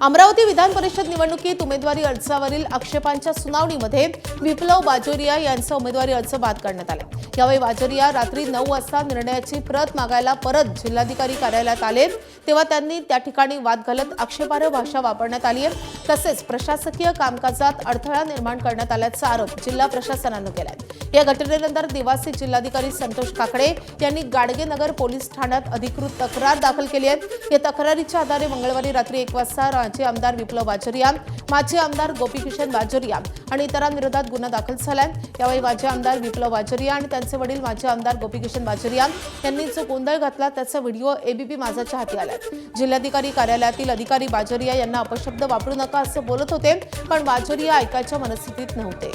अमरावती विधान परिषद निवडणुकीत उमेदवारी अर्जावरील आक्षेपांच्या सुनावणीमध्ये विप्लव बाजोरिया यांचा उमेदवारी अर्ज बाद करण्यात आला। यावेळी बाजोरिया रात्री 9 वाजता निर्णयाची प्रत मागायला परत जिल्हाधिकारी कार्यालयात आले, तेव्हा त्यांनी त्या ठिकाणी वाद घालत आक्षेपार्ह भाषा वापरण्यात आली आहे। तसेच प्रशासकीय कामकाजात अडथळा निर्माण करण्यात आल्याचा आरोप जिल्हा प्रशासनाने केलाय। या घटनेनंतर निवासी जिल्हाधिकारी संतोष काकडे यांनी गाडगेनगर पोलीस ठाण्यात अधिकृत तक्रार दाखल केली आहे। या तक्रारीच्या आधारे मंगळवारी रात्री 1 वाजता माजी आमदार विप्लव बाजोरिया, माजी आमदार गोपीकिशन बाजोरिया आणि इतरांविरोधात गुन्हा दाखल झालाय। यावेळी माजी आमदार विप्लव बाजोरिया आणि त्यांचे वडील माजी आमदार गोपीकिशन बाजोरिया यांनी जो गोंधळ घातला त्याचा व्हिडिओ एबीपी माझाच्या हाती आलाय। जिल्हाधिकारी कार्यालयातील अधिकारी बाजोरिया यांना अपशब्द वापरू नका असं बोलत होते, पण बाजोरिया ऐकायच्या मनस्थितीत नव्हते।